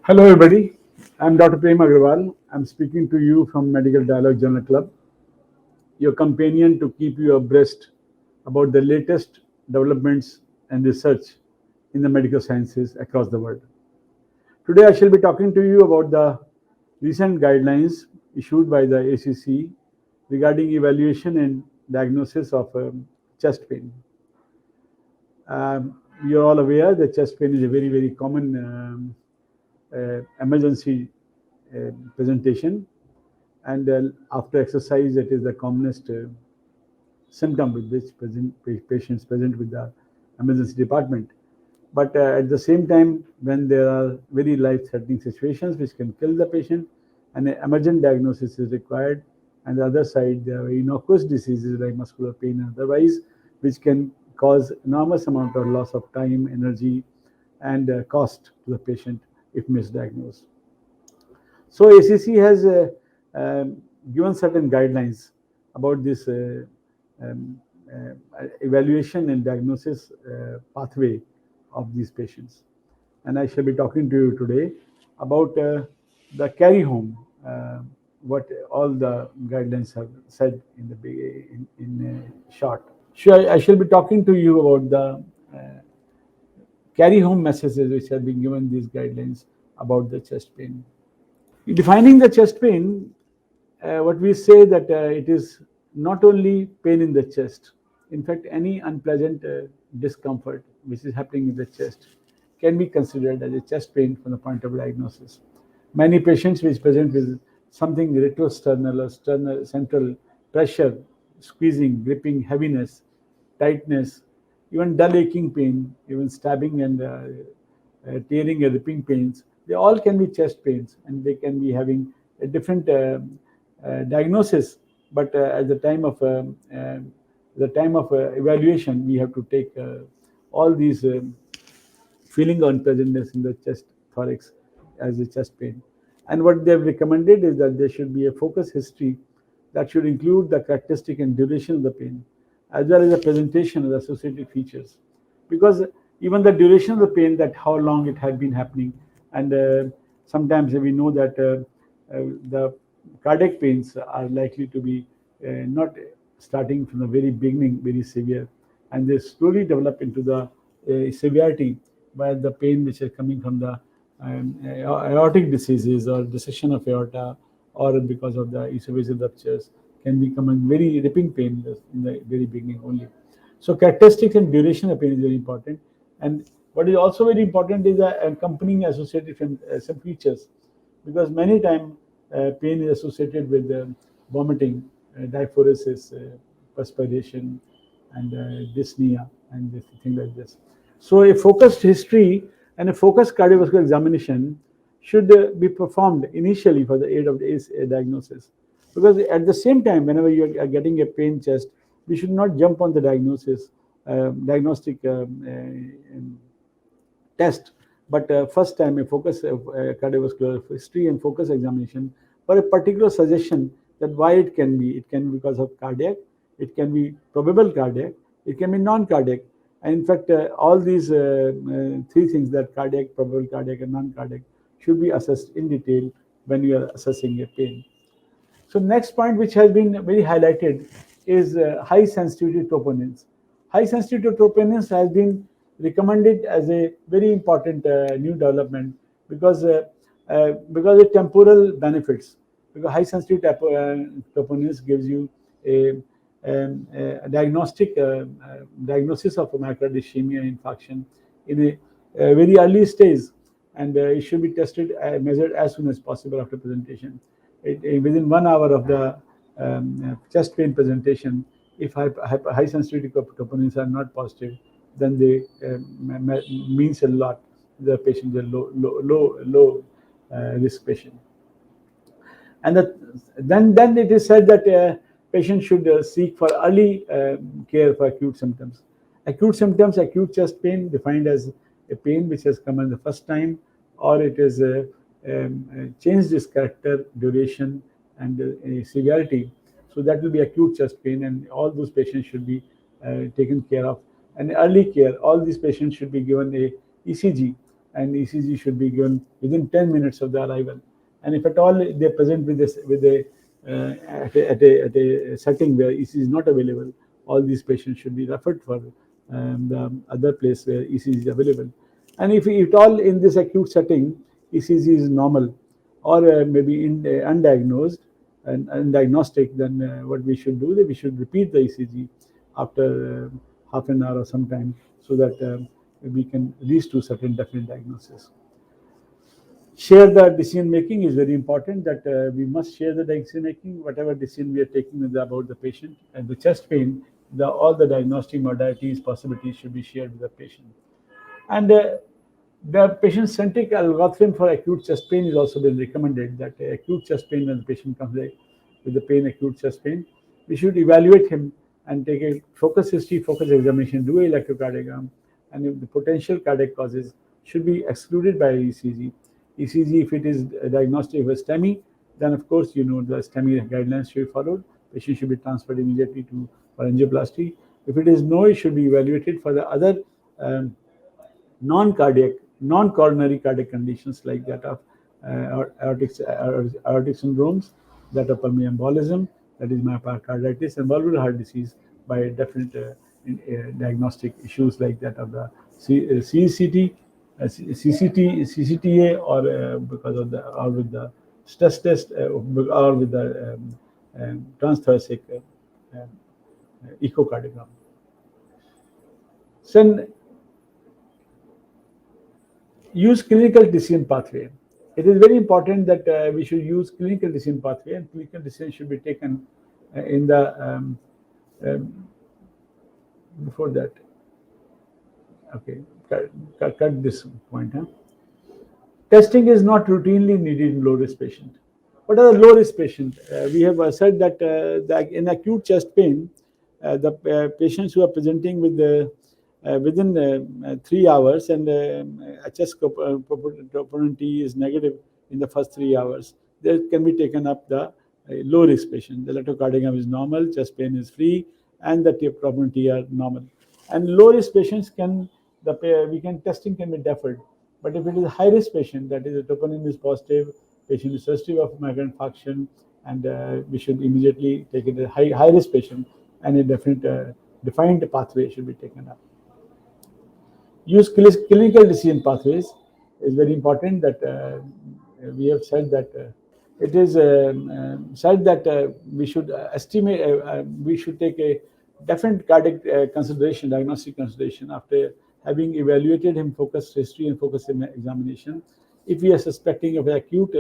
Hello, everybody. I'm Dr. Prem Agrawal. I'm speaking to you from Medical Dialogue Journal Club, your companion to keep you abreast about the latest developments and research in the medical sciences across the world. Today, I shall be talking to you about the recent guidelines issued by the ACC regarding evaluation and diagnosis of chest pain. We are all aware that chest pain is a very, very common emergency presentation, and after exercise, it is the commonest symptom with which patients present with the emergency department. But at the same time, when there are very life-threatening situations which can kill the patient, an emergent diagnosis is required. And the other side, there are innocuous diseases like muscular pain and otherwise, which can cause enormous amount of loss of time, energy, and cost to the patient if misdiagnosed. So ACC has given certain guidelines about this um, evaluation and diagnosis pathway of these patients. And I shall be talking to you today about the carry home, what all the guidelines have said in the in short. Sure, I shall be talking to you about the carry home messages which have been given these guidelines about the chest pain. Defining the chest pain, what we say that it is not only pain in the chest. In fact, any unpleasant discomfort which is happening in the chest can be considered as a chest pain from the point of diagnosis. Many patients which present with something retrosternal or sternal central pressure, squeezing, gripping, heaviness, tightness, even dull aching pain, even stabbing and tearing and ripping pains, they all can be chest pains, and they can be having a different diagnosis. But at the time of evaluation, we have to take all these feeling unpleasantness in the chest thorax as a chest pain. And what they've recommended is that there should be a focus history that should include the characteristic and duration of the pain, as well as the presentation of the associated features. Because even the duration of the pain, that how long it had been happening, and sometimes we know that the cardiac pains are likely to be not starting from the very beginning, very severe, and they slowly develop into the severity by the pain which is coming from the aortic diseases or dissection of aorta, or because of the esophageal ruptures, can become a very ripping pain in the very beginning only. So characteristics and duration of pain is very important. And what is also very important is the accompanying associated some features, because many times pain is associated with vomiting, diaphoresis, perspiration, and dyspnea, and this thing like this. So a focused history and a focused cardiovascular examination should be performed initially for the aid of the diagnosis. Because at the same time, whenever you are getting a pain chest, we should not jump on the diagnostic test, but first time a focus cardiovascular history and focus examination for a particular suggestion that why it can be. It can be because of cardiac, it can be probable cardiac, it can be non-cardiac. And in fact, all these three things, that cardiac, probable cardiac, and non-cardiac, should be assessed in detail when you are assessing a pain. So next point which has been very highlighted is high sensitivity troponins. High sensitivity troponins has been recommended as a very important new development, because of temporal benefits. Because high sensitivity troponins gives you a diagnosis of myocardial ischemia infarction in a very early stage, and it should be tested, measured as soon as possible after presentation. Within 1 hour of the chest pain presentation, if high sensitivity troponins are not positive, then they means a lot. The patient is a low risk patient. And then it is said that patients should seek for early care for acute symptoms. Acute symptoms, acute chest pain, defined as a pain which has come in the first time, or it is changed its character, duration, and severity. So that will be acute chest pain, and all those patients should be taken care of. And early care, all these patients should be given a ECG, and ECG should be given within 10 minutes of the arrival. And if at all they present with this at a setting where ECG is not available, all these patients should be referred for the other place where ECG is available. And if at all in this acute setting ECG is normal or maybe undiagnosed and undiagnostic, then what we should do is we should repeat the ECG after half an hour or some time, so that we can reach to certain definite diagnosis. Share the decision making is very important, that we must share the decision making. Whatever decision we are taking about the patient and the chest pain, all the diagnostic modalities, possibilities should be shared with the patient. And the patient-centric algorithm for acute chest pain is also been recommended, that acute chest pain, when the patient comes with the pain, acute chest pain, we should evaluate him and take a focus history, focus examination, do an electrocardiogram, and if the potential cardiac causes should be excluded by ECG. ECG, if it is diagnostic of STEMI, then of course the STEMI guidelines should be followed. Patient should be transferred immediately for angioplasty. If it is no, it should be evaluated for the other non-cardiac, non-coronary cardiac conditions like that of aortic syndromes, that of pulmonary embolism, that is myocarditis, and valvular heart disease, by definite diagnostic issues like that of the CCT, CCTA, or because of or with the stress test, or with the transthoracic echocardiogram. Then use clinical decision pathway. It is very important that we should use clinical decision pathway, and clinical decision should be taken in the before that. Okay, cut this point. Testing is not routinely needed in low-risk patient. What are the low-risk patients? We have said that in acute chest pain, the patients who are presenting with within 3 hours and chest troponin T is negative in the first 3 hours, there can be taken up the low-risk patient. The electrocardiogram is normal, chest pain is free, and the troponin T are normal. And low-risk patients testing can be deferred. But if it is a high-risk patient, that is, the troponin is positive, patient is sensitive of myocardial infarction, and we should immediately take it as a high-risk patient, and a defined pathway should be taken up. Use clinical decision pathways is very important. That we have said that it is said that we should estimate, we should take a definite cardiac consideration, diagnostic consideration, after having evaluated him, focus history and focus examination. If we are suspecting of acute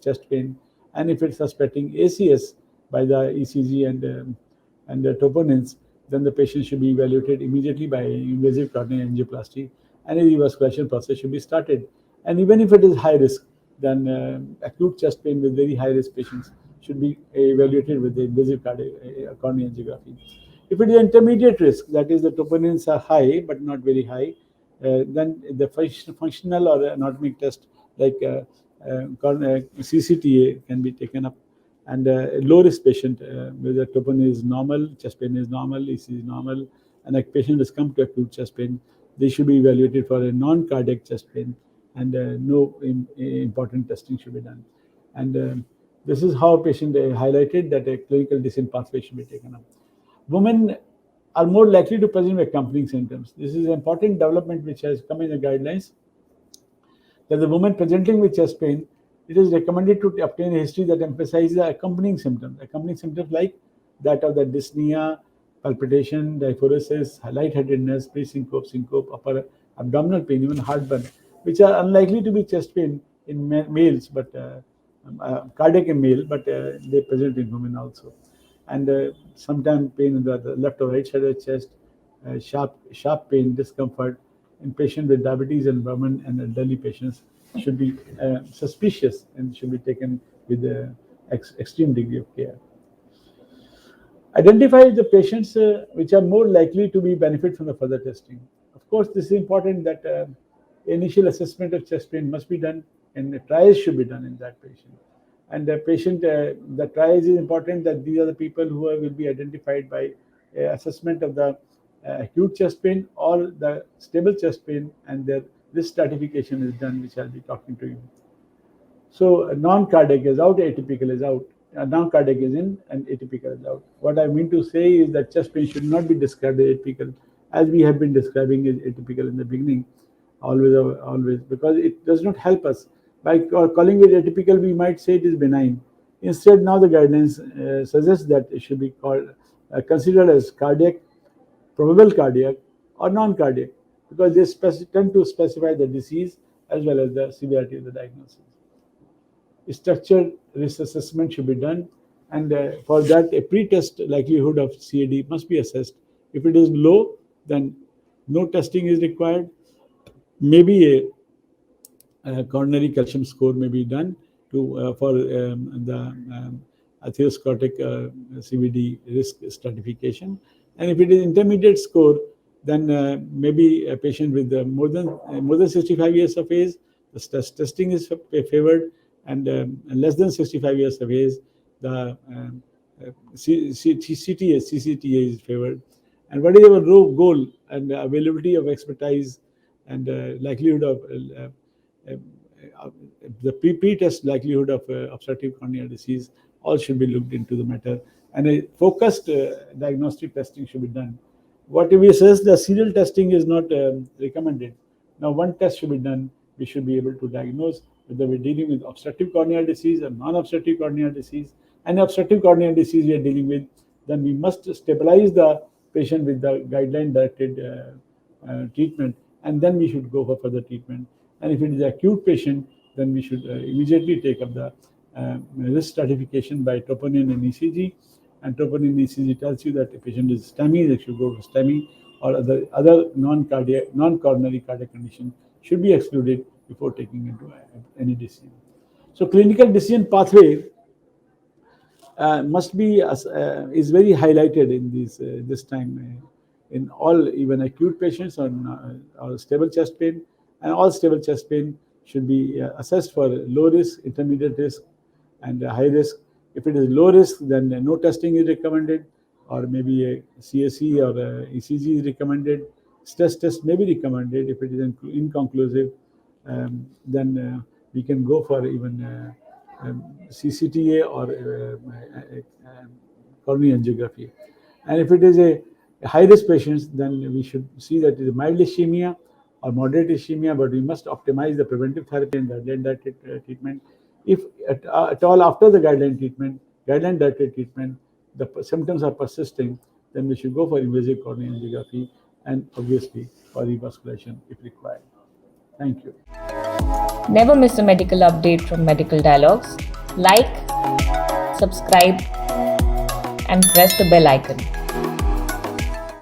chest pain, and if it's suspecting ACS by the ECG and the troponins, then the patient should be evaluated immediately by invasive coronary angioplasty, and a revascularization process should be started. And even if it is high risk, then acute chest pain with very high risk patients should be evaluated with the invasive coronary angiography. If it is intermediate risk, that is, the troponins are high but not very high, then the functional or anatomic test like CCTA can be taken up. And low risk patient where the troponin is normal, chest pain is normal, ECG is normal, and a patient has come to acute chest pain, they should be evaluated for a non-cardiac chest pain, and no important testing should be done. And this is how patient highlighted that a clinical decision pathway should be taken up. Women are more likely to present with accompanying symptoms. This is an important development which has come in the guidelines, that the woman presenting with chest pain, it is recommended to obtain a history that emphasizes the accompanying symptoms like that of the dyspnea, palpitation, diaphoresis, lightheadedness, pre-syncope, syncope, upper abdominal pain, even heartburn, which are unlikely to be chest pain in males, but cardiac in male, but they present in women also. And sometimes pain in the left or right side of the chest, sharp pain, discomfort in patients with diabetes and Brahman and elderly patients should be suspicious and should be taken with extreme degree of care. Identify the patients which are more likely to be benefit from the further testing. Of course, this is important that initial assessment of chest pain must be done, and the trials should be done in that patient. And the patient, the trials is important, that these are the people who will be identified by assessment of the acute chest pain or the stable chest pain and their this stratification is done, which I'll be talking to you. So non-cardiac is out, atypical is out. Non-cardiac is in and atypical is out. What I mean to say is that chest pain should not be described as atypical, as we have been describing as atypical in the beginning, always, because it does not help us. By calling it atypical, we might say it is benign. Instead, now the guidelines suggest that it should be called considered as cardiac, probable cardiac, or non-cardiac, because they tend to specify the disease as well as the severity of the diagnosis. Structured risk assessment should be done, and for that a pre-test likelihood of CAD must be assessed. If it is low, then no testing is required. Maybe a coronary calcium score may be done for the atherosclerotic CVD risk stratification, and if it is intermediate score, then maybe a patient with more than 65 years of age, the testing is favored, and less than 65 years of age, the CCTA is favored. And what is our goal? And availability of expertise and likelihood of the pre-test likelihood of obstructive corneal disease, all should be looked into the matter. And a focused diagnostic testing should be done. What we says, the serial testing is not recommended. Now, one test should be done. We should be able to diagnose whether we're dealing with obstructive corneal disease or non-obstructive corneal disease. And obstructive corneal disease we are dealing with, then we must stabilize the patient with the guideline-directed treatment, and then we should go for further treatment. And if it is an acute patient, then we should immediately take up the risk stratification by troponin and ECG. And troponin and ECG tells you that the patient is STEMI, they should go for STEMI, or other non-coronary cardiac condition should be excluded before taking into any decision. So clinical decision pathway must be is very highlighted in this time in all, even acute patients or stable chest pain, and all stable chest pain should be assessed for low risk, intermediate risk, and high risk. If it is low risk, then no testing is recommended, or maybe a CSE or a ECG is recommended. Stress test may be recommended. If it is inconclusive, then we can go for even CCTA or coronary angiography. And if it is a high-risk patients, then we should see that it is mild ischemia or moderate ischemia, but we must optimize the preventive therapy and the guideline-directed treatment. If at all after the guideline-directed treatment, the symptoms are persisting, then we should go for invasive coronary angiography and obviously for revascularization if required. Thank you. Never miss a medical update from Medical Dialogues. Like, subscribe, and press the bell icon.